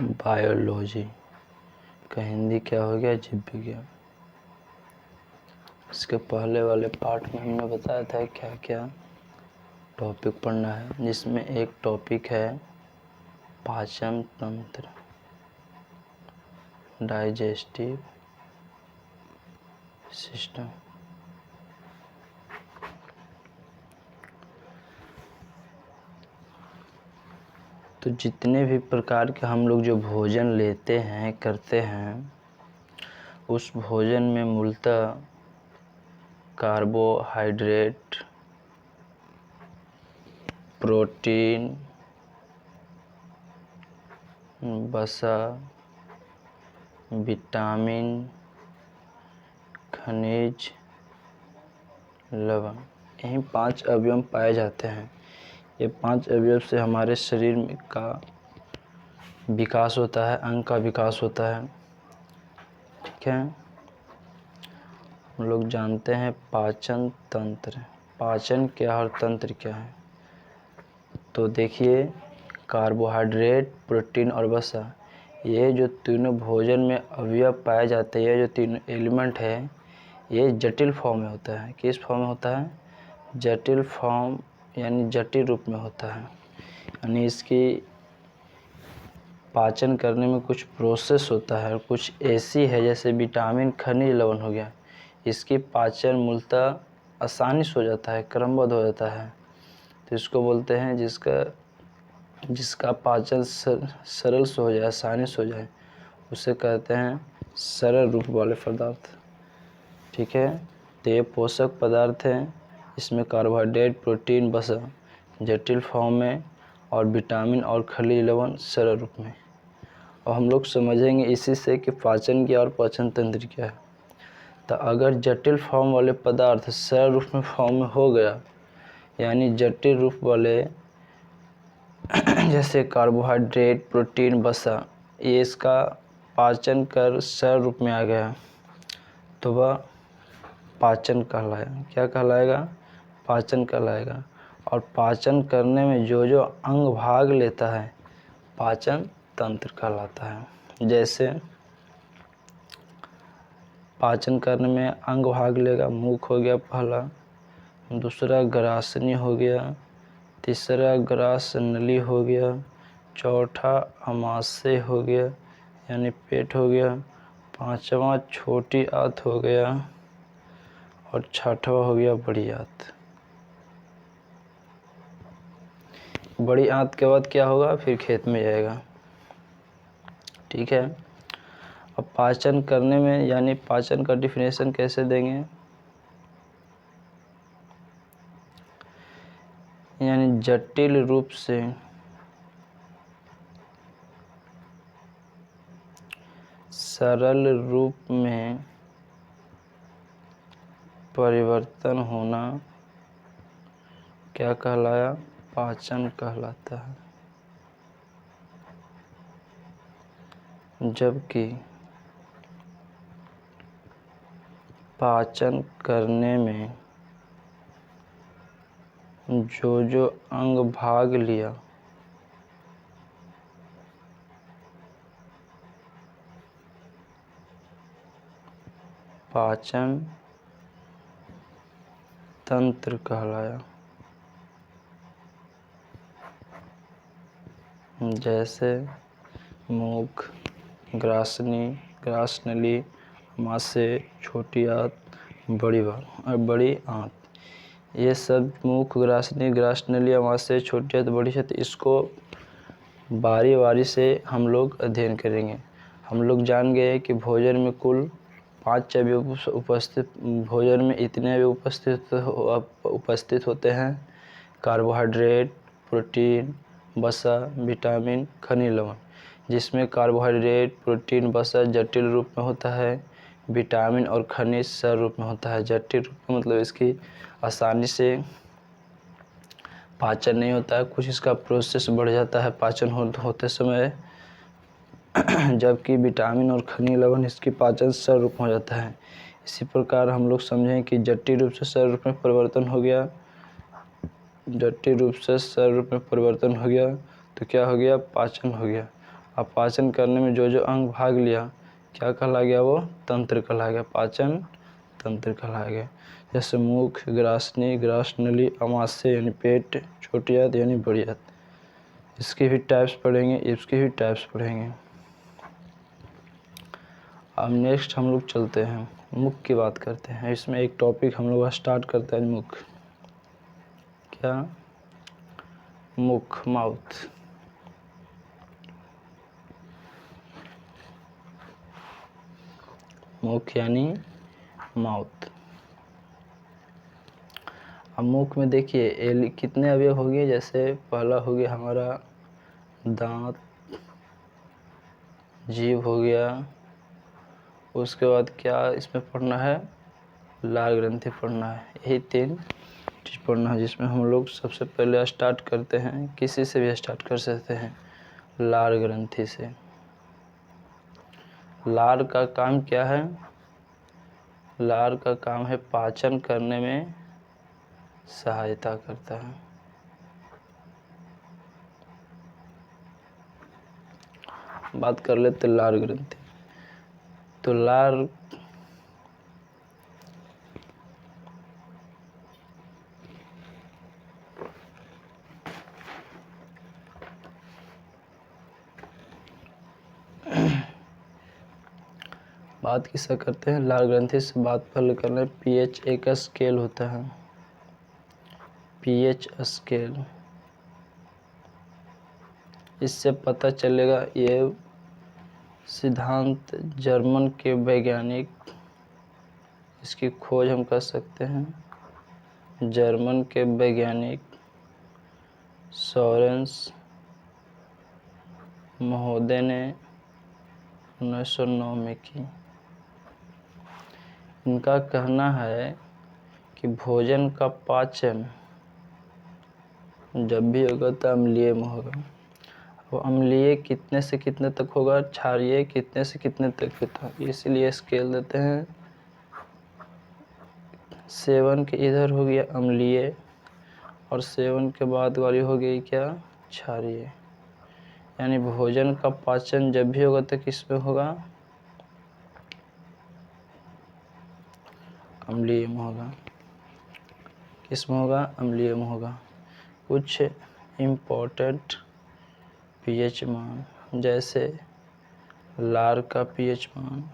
Biology का हिंदी क्या हो गया? जीव विज्ञान। इसके पहले वाले पार्ट में हमने बताया था क्या क्या टॉपिक पढ़ना है, जिसमें एक टॉपिक है पाचन तंत्र, डाइजेस्टिव सिस्टम। तो जितने भी प्रकार के हम लोग जो भोजन लेते हैं करते हैं, उस भोजन में मूलतः कार्बोहाइड्रेट, प्रोटीन, वसा, विटामिन, खनिज, लवण, यही 5 अवयव पाए जाते हैं। ये 5 अवयव से हमारे शरीर में का विकास होता है, अंग का विकास होता है। ठीक है, हम लोग जानते हैं पाचन तंत्र। पाचन क्या और तंत्र क्या है? तो देखिए, कार्बोहाइड्रेट, प्रोटीन और वसा, ये जो तीनों भोजन में अवयव पाए जाते हैं, ये जो तीनों एलिमेंट है, ये जटिल फॉर्म में होता है। किस फॉर्म में होता है? जटिल फॉर्म, यानी जटिल रूप में होता है। यानी इसकी पाचन करने में कुछ प्रोसेस होता है, कुछ ऐसी है जैसे विटामिन, खनिज, लवण हो गया। इसकी पाचन मूलतः आसानी से हो जाता है, क्रमबद्ध हो जाता है। तो इसको बोलते हैं जिसका पाचन सरल से हो जाए, आसानी से हो जाए, उसे कहते हैं सरल रूप वाले पदार्थ। ठीक है, तो ये पोषक पदार्थ हैं। इसमें कार्बोहाइड्रेट, प्रोटीन, वसा जटिल फॉर्म में और विटामिन और खनिज, लवण सरल रूप में। और हम लोग समझेंगे इसी से कि पाचन क्या और पाचन तंत्र क्या है। तो अगर जटिल फॉर्म वाले पदार्थ सरल रूप में फॉर्म में हो गया, यानी जटिल रूप वाले जैसे कार्बोहाइड्रेट, प्रोटीन, वसा, ये इसका पाचन कर सरल रूप में आ गया, तो वह पाचन कहलाएगा। क्या कहलाएगा? पाचन कहलाएगा। और पाचन करने में जो जो अंग भाग लेता है, पाचन तंत्र कहलाता है। जैसे पाचन करने में अंग भाग लेगा, मुख हो गया पहला, दूसरा ग्रासनी हो गया, तीसरा ग्रासनली हो गया, चौथा आमाशय हो गया यानी पेट हो गया, पांचवा छोटी आंत हो गया, और छठवा हो गया बड़ी आंत। बड़ी आंत के बाद क्या होगा? फिर खेत में जाएगा। ठीक है, अब पाचन करने में, यानी पाचन का डिफिनेशन कैसे देंगे? यानी जटिल रूप से सरल रूप में परिवर्तन होना क्या कहलाया? पाचन कहलाता है। जबकि पाचन करने में जो जो अंग भाग लिया, पाचन तंत्र कहलाया। जैसे मुख, ग्रासनी, ग्रासनली, आमाशय, छोटी आंत, बड़ी आंत, ये सब मुख, ग्रासनी, ग्रासनली, आमाशय, छोटी आंत, बड़ी आंत, इसको बारी बारी से हम लोग अध्ययन करेंगे। हम लोग जान गए कि भोजन में कुल 5 अवयव उपस्थित, भोजन में इतने अवयव उपस्थित होते हैं: कार्बोहाइड्रेट, प्रोटीन, वसा, विटामिन, खनिज, लवण। जिसमें कार्बोहाइड्रेट, प्रोटीन, वसा जटिल रूप में होता है, विटामिन और खनिज सरल रूप में होता है। जटिल रूप में मतलब इसकी आसानी से पाचन नहीं होता है, कुछ इसका प्रोसेस बढ़ जाता है पाचन होते समय। जबकि विटामिन और खनिज, लवण, इसकी पाचन सरल रूप में हो जाता है। इसी प्रकार हम लोग समझें कि जटिल रूप से सरल रूप में परिवर्तन हो गया, जटिल रूप से सरल रूप में परिवर्तन हो गया तो क्या हो गया? पाचन हो गया। अब पाचन करने में जो जो अंग भाग लिया क्या कहला गया, वो तंत्र कहला गया, पाचन तंत्र कहला गया। जैसे मुख, ग्रासनी, ग्रासनली, अमाशय यानी पेट, छोटी आंत यानी बड़ी आंत। इसके भी टाइप्स पढ़ेंगे, इसके भी टाइप्स पढ़ेंगे। अब नेक्स्ट हम लोग चलते हैं, मुख की बात करते हैं। इसमें एक टॉपिक हम लोग स्टार्ट करते हैं, मुख। क्या? मुख, माउथ। मुख यानी माउथ। अब मुख में देखिए कितने अवयव हो गए। जैसे पहला हो गया हमारा दांत, जीभ हो गया। उसके बाद क्या इसमें पढ़ना है, लार ग्रंथि पढ़ना है। यही 3 चीज़ पढ़ना है, जिसमें हम लोग सबसे पहले स्टार्ट करते हैं, किसी से भी स्टार्ट कर सकते हैं, लार ग्रंथि से। लार का काम क्या है? लार का काम है पाचन करने में सहायता करता है। बात कर लेते लार ग्रंथि। तो लार बात किससे करते हैं, लार ग्रंथि से बात पहले करना है। पीएच एक स्केल होता है, पीएच स्केल। इससे पता चलेगा, ये सिद्धांत जर्मन के वैज्ञानिक, इसकी खोज हम कर सकते हैं, जर्मन के वैज्ञानिक सोरेंस महोदय ने 1909 में की। इनका कहना है कि भोजन का पाचन जब भी होगा तो अम्लीय में होगा। वो अम्लीय कितने से कितने तक होगा, क्षारीय कितने से कितने तक होता है। इसलिए स्केल देते हैं। 7 के इधर हो गया अम्लीय, और 7 के बाद वाली हो गई क्या, क्षारीय। यानी भोजन का पाचन जब भी होगा तो किस में होगा, अम्लीय में होगा। किस में होगा, अम्लीय में होगा। कुछ इम्पोर्टेंट पीएच मान, जैसे लार का पीएच मान,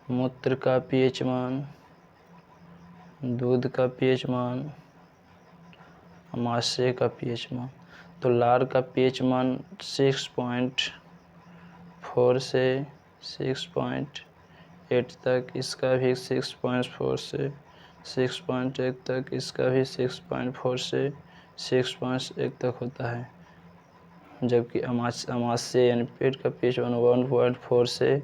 मूत्र का पीएच मान, दूध का पीएच मान, अमाशय का पीएच मान। तो लार का पीएच मान 6.4 से 6.8 तक, इसका भी 6.4 से 6.1 तक, इसका भी 6.4 से 6.1 तक होता है। जबकि अमाशय यानी पेट का पीएच मान 1.4 से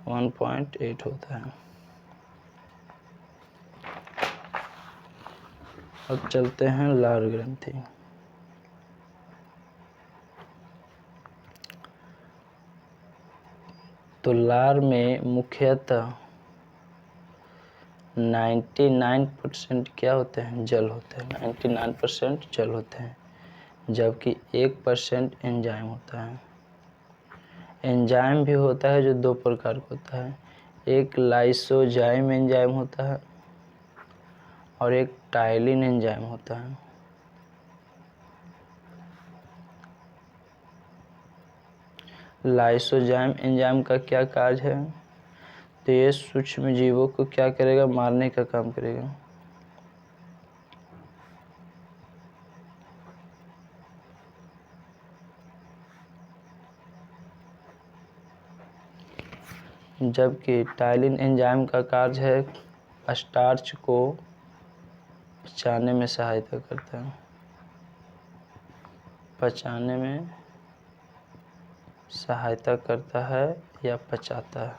1.8 होता है। अब चलते हैं लार ग्रंथि। तो लार में मुख्यतः 99% क्या होते हैं, जल होते हैं। 99% जल होते हैं, जबकि 1% एंजाइम होता है। एंजाइम भी होता है जो 2 प्रकार का होता है, एक लाइसोजाइम एंजाइम होता है और एक टाइलिन एंजाइम होता है। लाइसोजाइम एंजाइम का क्या कार्य है, तो ये सूक्ष्म जीवों को क्या करेगा, मारने का काम करेगा। जबकि टाइलिन एंजाइम का कार्य है स्टार्च को पचाने में सहायता करता है, पचाने में सहायता करता है या पचाता है।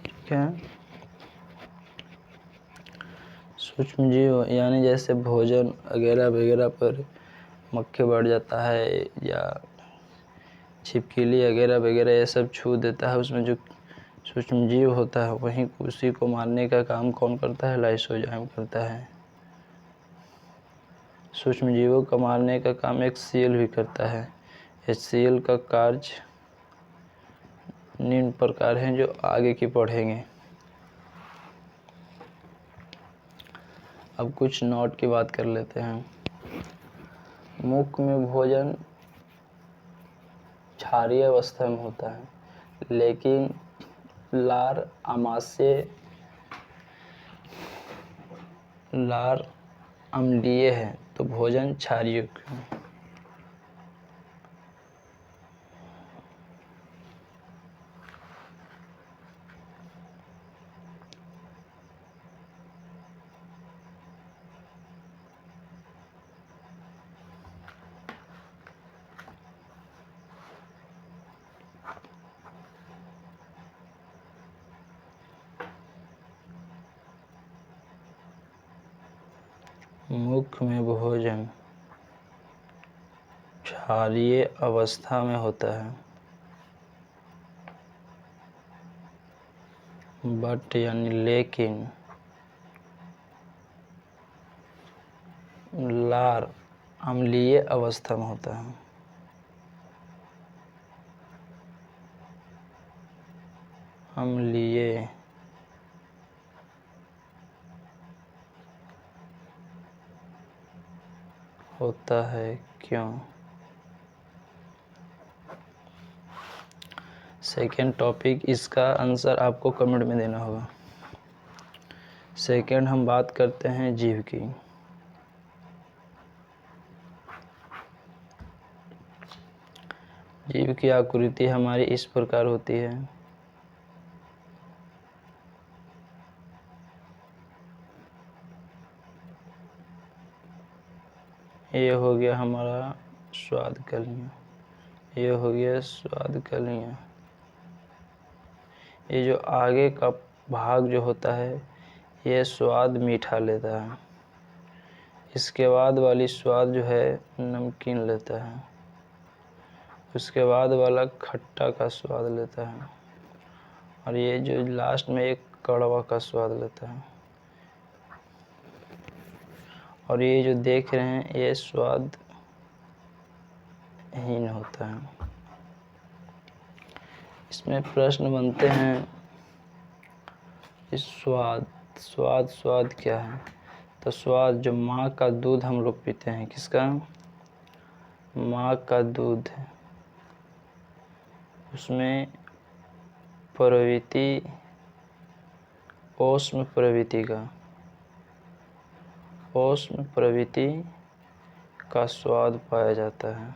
ठीक है। सूक्ष्म जीव यानी जैसे भोजन वगैरह वगैरह पर मक्खी बढ़ जाता है या छिपकली वगैरह वगैरह ये सब छू देता है, उसमें जो सूक्ष्म जीव होता है वहीं उसी को मारने का काम कौन करता है, लाइसोजाइम करता है। सूक्ष्म जीवों को मारने का काम HCl भी करता है। HCl का कार्य निम्न प्रकार हैं जो आगे की पढ़ेंगे। अब कुछ नोट की बात कर लेते हैं। मुख में भोजन क्षारीय अवस्था में होता है, लेकिन लार अम्लीय है, तो भोजन क्षारीय क्यों? मुख में भोजन क्षारीय अवस्था में होता है, बट यानी लेकिन लार अम्लीय अवस्था में होता है। अम्लीय होता है क्यों? सेकेंड टॉपिक, इसका आंसर आपको कमेंट में देना होगा। सेकेंड हम बात करते हैं जीभ की। जीभ की आकृति हमारी इस प्रकार होती है। ये हो गया हमारा स्वाद कलियाँ, ये हो गया स्वाद कलियाँ। ये जो आगे का भाग जो होता है, ये स्वाद मीठा लेता है। इसके बाद वाली स्वाद जो है नमकीन लेता है। उसके बाद वाला खट्टा का स्वाद लेता है, और ये जो लास्ट में एक कड़वा का स्वाद लेता है। और ये जो देख रहे हैं, ये स्वाद हीन होता है। इसमें प्रश्न बनते हैं, इस स्वाद क्या है? तो स्वाद जो माँ का दूध हम लोग पीते हैं, किसका? माँ का दूध, उसमें प्रवृत्ति, ओष्म प्रवृत्ति का स्वाद पाया जाता है।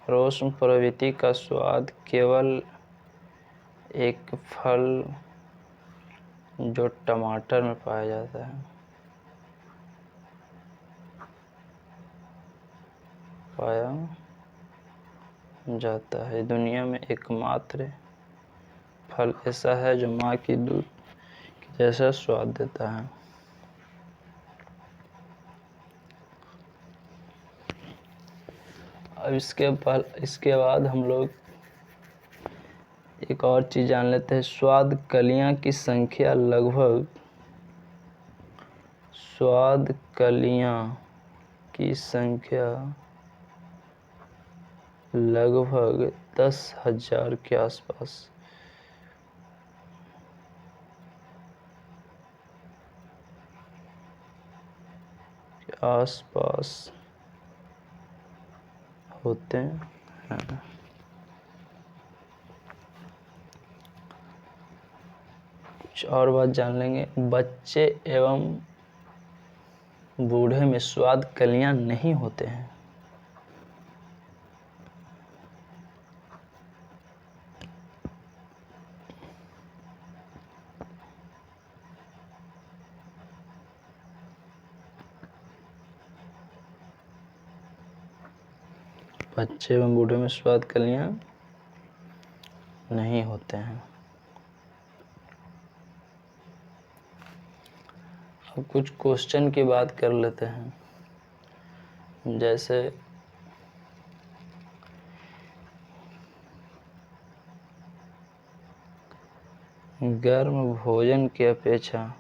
ओष्म प्रवृत्ति का स्वाद केवल एक फल जो टमाटर में पाया जाता है, दुनिया में एकमात्र फल ऐसा है जो माँ की दूध जैसा स्वाद देता है। अब इसके बाद हम लोग एक और चीज़ जान लेते हैं। स्वाद कलियाँ की संख्या लगभग 10,000 के आसपास होते हैं। कुछ और बात जान लेंगे। बच्चे एवं बूढ़े में स्वाद कलियां नहीं होते हैं। बच्चे एवं बूढ़े में स्वाद कलियां नहीं होते हैं। अब कुछ क्वेश्चन की बात कर लेते हैं। जैसे गर्म भोजन की अपेक्षा